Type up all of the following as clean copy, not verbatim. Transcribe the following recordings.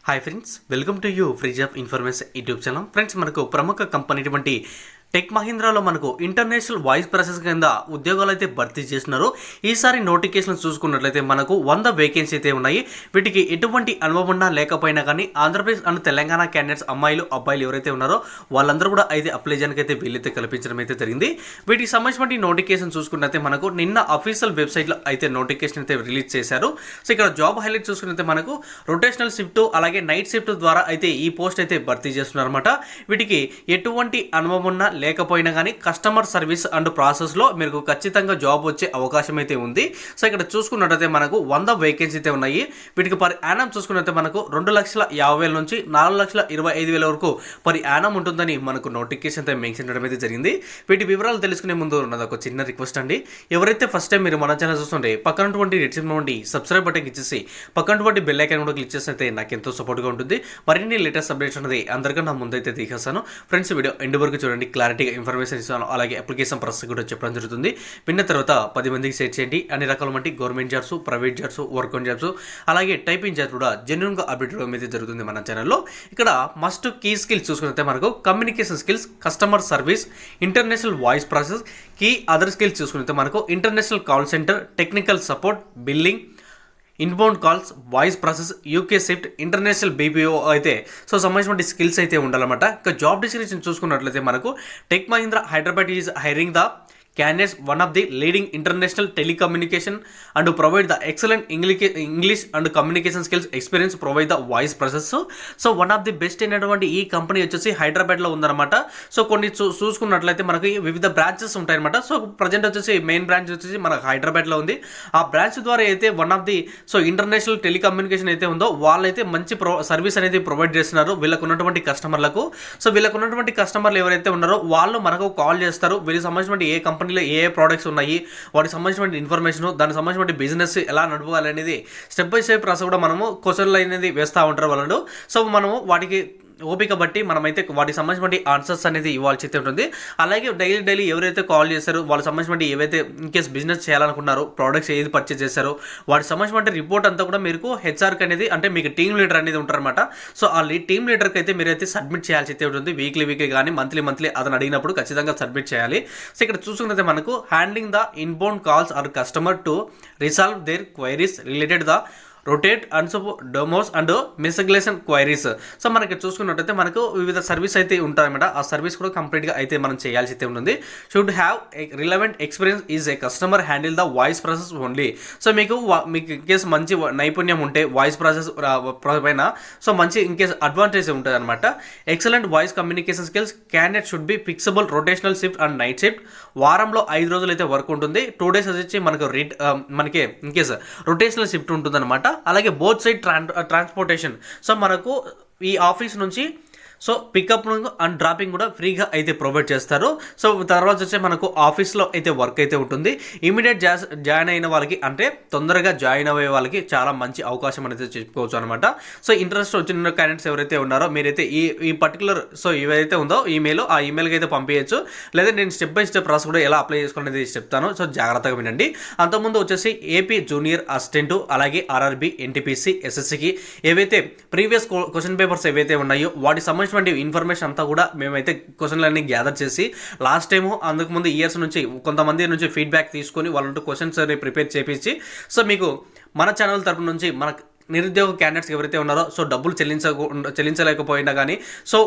Hi friends, welcome to you freeze of information YouTube channel. Friends, మనకు ప్రముఖ company tech మహీంద్రాలో మనకు international voice process కింద ఉద్యోగాలు అయితే భర్తీ చేస్తున్నారు. ఈసారి నోటిఫికేషన్ చూసుకున్నట్లయితే మనకు 100 వేకెన్సీ అయితే ఉన్నాయి. వీటికి ఎటువంటి అనుభవం ఉన్నా లేకపోయినా కానీ ఆంధ్రప్రదేశ్ అండ్ తెలంగాణ క్యాండిడేట్స్ అమ్మాయిలు అబ్బాయిలు ఎవరైతే ఉన్నారో వాళ్ళందరూ కూడా అయితే అప్లై చేయడానికి అయితే వీళ్ళైతే కల్పించడం అయితే జరిగింది. వీటికి సంబంధించిన నోటిఫికేషన్ చూసుకున్నట్లయితే మనకు నిన్న అఫీషియల్ వెబ్సైట్లో అయితే నోటిఫికేషన్ అయితే రిలీజ్ చేశారు. సో ఇక్కడ జాబ్ హైలైట్ చూసుకున్నట్లయితే మనకు రొటేషనల్ షిఫ్ట్ అలాగే నైట్ షిఫ్ట్ ద్వారా అయితే ఈ పోస్ట్ అయితే భర్తీ చేస్తున్నారు అనమాట. వీటికి ఎటువంటి అనుభవం ఉన్నా లేకపోయినా కానీ కస్టమర్ సర్వీస్ అండ్ ప్రాసెస్లో మీకు ఖచ్చితంగా జాబ్ వచ్చే అవకాశం అయితే ఉంది. సో ఇక్కడ చూసుకున్నట్టయితే మనకు 100 వేకెన్సీ అయితే ఉన్నాయి. వీటికి పర్ యానం చూసుకున్నట్లయితే మనకు 2,50,000 నుంచి 4,25,000 వరకు పర్ యానం ఉంటుందని మనకు నోటిఫికేషన్ అయితే మెన్షన్ చేయడం అయితే జరిగింది. వీటి వివరాలు తెలుసుకునే ముందు ఉన్నది ఒక చిన్న రిక్వెస్ట్ అండి. ఎవరైతే ఫస్ట్ టైం మీరు మన ఛానల్ చూస్తుంటే పక్కనటువంటి రెడ్ సింబల్ నుండి సబ్స్క్రైబ్ బటన్ ఇచ్చేసి పక్కనటువంటి బెల్ ఐకాన్ కూడా క్లిక్ చేస్తే నాకు ఎంతో సపోర్ట్గా ఉంటుంది. మరిన్ని లేటెస్ట్ అప్డేట్స్ అనేది అందరికన్నా ముందైతే తీసేస్తాను. ఫ్రెండ్స్, వీడియో ఎండ్ వరకు చూడండి, క్లారిటీగా ఇన్ఫర్మేషన్ ఇస్తాను. అలాగే అప్లికేషన్ ప్రాసెస్ కూడా చెప్పడం జరుగుతుంది. విన్న తర్వాత 10 మందికి షేర్ చేయండి. అన్ని రకాల వంటి government jobs, private jobs, work on jobs అలాగే టైపింగ్ జాబ్స్ కూడా జెన్యూన్గా అప్డేట్ అవ్వడం అయితే జరుగుతుంది మన ఛానల్లో. ఇక్కడ మస్ట్ కీ స్కిల్స్ చూసుకుంటే మనకు communication skills, customer service, international voice process, key other skills చూసుకుంటే మనకు international call center, technical support, billing, inbound calls, voice process, UK shift, international BPO అయితే సో సంబంధించిన స్కిల్స్ అయితే ఉండాలన్నమాట. ఇక జాబ్ డిస్క్రిప్షన్ చూసుకున్నట్లయితే మనకు Tech Mahindra Hyderabad is hiring the candidates one of the leading international telecommunication and to provide the excellent English and communication skills experience, provide the voice process. So one of the best అయినటువంటి ఈ company వచ్చేసి హైదరాబాద్లో ఉందన్నమాట. So కొన్ని చూసుకున్నట్లయితే మనకి వివిధ branches ఉంటాయన్నమాట. సో ప్రజెంట్ వచ్చేసి మెయిన్ బ్రాంచ్ వచ్చేసి మనకు హైదరాబాద్లో ఉంది. ఆ బ్రాంచ్ ద్వారా అయితే one of the international telecommunication అయితే ఉందో వాళ్ళైతే మంచి సర్వీస్ అనేది ప్రొవైడ్ చేస్తున్నారు వీళ్ళకు ఉన్నటువంటి కస్టమర్లకు. సో వీళ్ళకు ఉన్నటువంటి కస్టమర్లు ఎవరైతే ఉన్నారో వాళ్ళు మనకు కాల్ చేస్తారు. వీళ్ళకి సంబంధించిన ఏ కంపెనీలో ఏ ప్రోడక్ట్స్ ఉన్నాయి, వాటికి సంబంధించిన ఇన్ఫర్మేషన్, దానికి సంబంధించిన బిజినెస్ ఎలా నడపాలి అనేది స్టెప్ బై స్టెప్ ప్రాసెస్ కూడా మనము క్వశ్చన్లు అనేది వేస్తూ ఉంటారు వాళ్ళు. సో మనము వాటికి ఓపిక బట్టి మనమైతే వాటికి సంబంధించిన ఆన్సర్స్ అనేది ఇవ్వాల్సి అయితే ఉంటుంది. అలాగే డైలీ ఎవరైతే కాల్ చేస్తారో వాళ్ళకి సంబంధించిన ఏవైతే ఇన్కేస్ బిజినెస్ చేయాలనుకున్నారో, ప్రోడక్ట్స్ ఏది పర్చేస్ చేశారో వాటికి సంబంధించిన రిపోర్ట్ అంతా కూడా మీకు హెచ్ఆర్కి అనేది అంటే మీకు టీమ్ లీడర్ అనేది ఉంటారనమాట. సో ఆ టీమ్ లీడర్కి అయితే మీరైతే సబ్మిట్ చేయాల్సి అయితే ఉంటుంది. వీక్లీ కానీ మంత్లీ అతను అడిగినప్పుడు ఖచ్చితంగా సబ్మిట్ చేయాలి. సో ఇక్కడ చూసుకున్నది మనకు handling the inbound calls or customer to resolve their queries related the rotate and డొమోస్ అండ్ మిస్గ్లేషన్ క్వైరీస్. సో మనకి చూసుకున్నట్టయితే మనకు వివిధ సర్వీస్ అయితే ఉంటాయన్నమాట. ఆ సర్వీస్ కూడా కంప్లీట్గా అయితే మనం చేయాల్సి అయితే ఉంటుంది. Should have relevant experience is a customer handle the voice process only. So మీకు ఇన్కేస్ మంచి నైపుణ్యం ఉంటే వాయిస్ ప్రాసెస్ పైన సో మంచి ఇన్కేస్ అడ్వాంటేజ్ ఉంటుంది అనమాట. Excellent voice communication skills, candidate should be flexible rotational shift and night shift. వారంలో 5 రోజులు అయితే వర్క్ ఉంటుంది. 2 days వచ్చి మనకి ఇన్కేస్ రొటేషనల్ షిఫ్ట్ ఉంటుంది అనమాట. అలాగే బోత్ సైడ్ ట్రాన్స్పోర్టేషన్. సో మనకు ఈ ఆఫీస్ నుంచి సో పికప్ అండ్ డ్రాపింగ్ కూడా ఫ్రీగా అయితే ప్రొవైడ్ చేస్తారు. సో తర్వాత వచ్చే మనకు ఆఫీస్లో అయితే వర్క్ అయితే ఉంటుంది. ఇమీడియట్ జాయిన్ అయిన వాళ్ళకి అంటే తొందరగా జాయిన్ అయ్యే వాళ్ళకి చాలా మంచి అవకాశం అనేది చెప్పుకోవచ్చు అనమాట. సో ఇంట్రెస్ట్ వచ్చిన క్యాండిడేట్స్ ఎవరైతే ఉన్నారో మీరైతే ఈ పర్టికులర్ సో ఏవైతే ఉందో ఆ ఈమెయిల్కి అయితే పంపించచ్చు. లేదా నేను స్టెప్ బై స్టెప్ ప్రాసెస్ కూడా ఎలా అప్లై చేసుకోవాలనేది చెప్తాను. సో జాగ్రత్తగా వినండి. అంతకుముందు వచ్చేసి ఏపీ జూనియర్ అసిస్టెంట్ అలాగే ఆర్ఆర్బీ, ఎన్టీపీసీ, ఎస్ఎస్సికి ఏవైతే ప్రీవియస్ క్వశ్చన్ పేపర్స్ ఏవైతే ఉన్నాయో వాటికి సంబంధించిన ఇన్ఫర్మేషన్ అంతా కూడా మేమైతే క్వశ్చన్లన్నీ గ్యాదర్ చేసి లాస్ట్ టైము అంతకుముందు ఇయర్స్ నుంచి కొంతమంది నుంచి ఫీడ్బ్యాక్ తీసుకొని వాళ్ళంటూ క్వశ్చన్స్ అన్ని ప్రిపేర్ చేపించి సో మీకు మన ఛానల్ తరపు నుంచి మన నిరుద్యోగ క్యాండిడేట్స్ ఎవరైతే ఉన్నారో సో డబ్బులు చెల్లించలేకపోయినా కానీ సో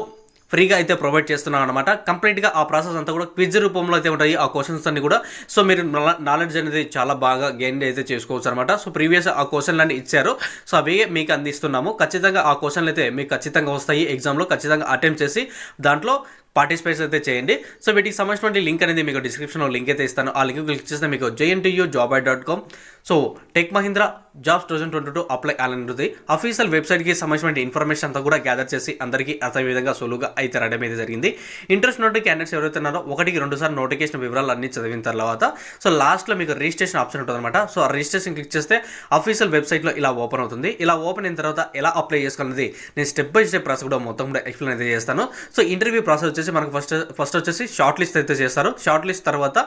ఫ్రీగా అయితే ప్రొవైడ్ చేస్తున్నాం అనమాట. కంప్లీట్గా ఆ ప్రాసెస్ అంతా కూడా క్విజ్ రూపంలో అయితే ఉంటాయి ఆ క్వశ్చన్స్ అన్ని కూడా. సో మీరు నాలెడ్జ్ అనేది చాలా బాగా గెయిన్ అయితే చేసుకోవచ్చు అనమాట. సో ప్రీవియస్ ఆ క్వశ్చన్లు అన్ని ఇచ్చారు. సో అవే మీకు అందిస్తున్నాము. ఖచ్చితంగా ఆ క్వశ్చన్లు అయితే మీకు ఖచ్చితంగా వస్తాయి. ఎగ్జామ్లో ఖచ్చితంగా అటెంప్ట్ చేసి దాంట్లో పార్టిసిపేట్ అయితే చేయండి. సో వీటికి సంబంధించిన లింక్ అనేది మీకు డిస్క్రిప్షన్లో లింక్ అయితే ఇస్తాను. ఆ లింక్ క్లిక్ చేస్తే మీకు jntujobai.com so tech Mahindra jobs 2022 apply అనేది అఫీషియల్ వెబ్సైట్కి సంబంధించిన ఇన్ఫర్మేషన్ అంతా కూడా గ్యాదర్ చేసి అందరికీ అదే విధంగా సులువుగా అయితే రావడం అయితే జరిగింది. ఇంట్రెస్ట్ ఉన్నట్టు క్యాండిడేట్స్ ఎవరైతే ఉన్నారో 1-2 సార్లు నోటిఫికేషన్ వివరాలు అన్ని చదివిన తర్వాత సో లాస్ట్లో మీకు రిజిస్ట్రేషన్ ఆప్షన్ ఉంటుంది అనమాట. సో ఆ రిజిస్ట్రేషన్ క్లిక్ చేస్తే అఫీషియల్ వెబ్సైట్లో ఇలా ఓపెన్ అవుతుంది. ఇలా ఓపెన్ అయిన తర్వాత ఎలా అప్లై చేసుకోవాలనేది నేను స్టెప్ బై స్టెప్ ప్రాసెస్ కూడా మొత్తం కూడా ఎక్స్ప్లెయిన్ అయితే చేస్తాను. సో ఇంటర్వ్యూ ప్రాసెస్ వచ్చేసి వచ్చేసి మనకు ఫస్ట్ వచ్చేసి షార్ట్ లిస్ట్ అయితే చేస్తారు. షార్ట్ లిస్ట్ తర్వాత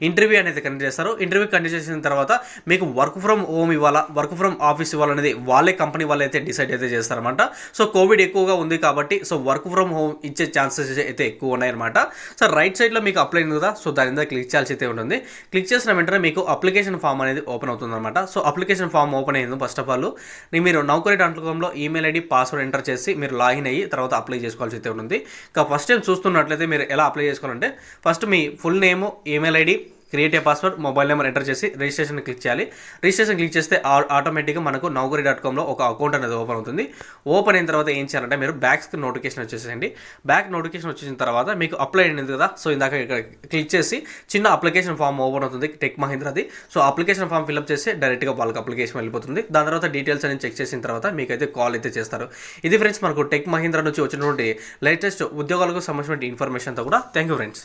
ఇంటర్వ్యూ అనేది కండక్ట్ చేస్తారు. ఇంటర్వ్యూ కండక్ట్ చేసిన తర్వాత మీకు వర్క్ ఫ్రమ్ హోమ్ ఇవ్వాలా, వర్క్ ఫ్రమ్ ఆఫీస్ ఇవ్వాలనేది వాళ్ళే కంపెనీ వాళ్ళు అయితే డిసైడ్ అయితే చేస్తారన్నమాట. సో కోవిడ్ ఎక్కువగా ఉంది కాబట్టి సో వర్క్ ఫ్రమ్ హోమ్ ఇచ్చే ఛాన్సెస్ అయితే ఎక్కువ ఉన్నాయన్నమాట. సో రైట్ సైడ్లో మీకు అప్లై ఉంది కదా, సో దాని మీద క్లిక్ చేయాల్సి అయితే ఉంటుంది. క్లిక్ చేసిన వెంటనే మీకు అప్లికేషన్ ఫామ్ అనేది ఓపెన్ అవుతుంది అనమాట. సో అప్లికేషన్ ఫామ్ ఓపెన్ అయ్యింది. ఫస్ట్ ఆఫ్ ఆల్ మీరు naukri.comలో ఈమెయిల్ ఐడి పాస్వర్డ్ ఎంటర్ చేసి మీరు లాగిన్ అయ్యి తర్వాత అప్లై చేసుకోవాల్సి అయితే ఉంటుంది. ఇంకా ఫస్ట్ టైం చూస్తున్నట్లయితే మీరు ఎలా అప్లై చేసుకోవాలంటే first me full name, email ID, create a password, mobile number enter చేసి రిజిస్ట్రేషన్ క్లిక్ చేయాలి. రిజిస్ట్రేషన్ క్లిక్ చేస్తే ఆటోమేటిక్గా మనకు naukri.comలో ఒక అకౌంట్ అనేది ఓపెన్ అవుతుంది. ఓపెన్ అయిన తర్వాత ఏం చేయాలంటే మీరు బ్యాక్స్కి నోటిఫికేషన్ వచ్చేసేయండి. బ్యాక్ నోటిఫికేషన్ వచ్చిన తర్వాత మీకు అప్లై అయింది కదా, సో ఇందాక ఇక్కడ క్లిక్ చేసి చిన్న అప్లికేషన్ ఫామ్ ఓపెన్ అవుతుంది టెక్ మహీంద్రాది. సో అప్లికేషన్ ఫామ్ ఫిల్అప్ చేసి డైరెక్ట్గా వాళ్ళకి అప్లికేషన్ వెళ్ళిపోతుంది. దాని తర్వాత డీటెయిల్స్ అనేది చెక్ చేసిన తర్వాత మీకైతే కాల్ అయితే చేస్తారు. ఇది ఫ్రెండ్స్ మనకు టెక్ మహీంద్రా నుంచి వచ్చినటువంటి లేటెస్ట్ ఉద్యోగాలకు సంబంధించిన ఇన్ఫర్మేషన్తో కూడా. Thank you friends.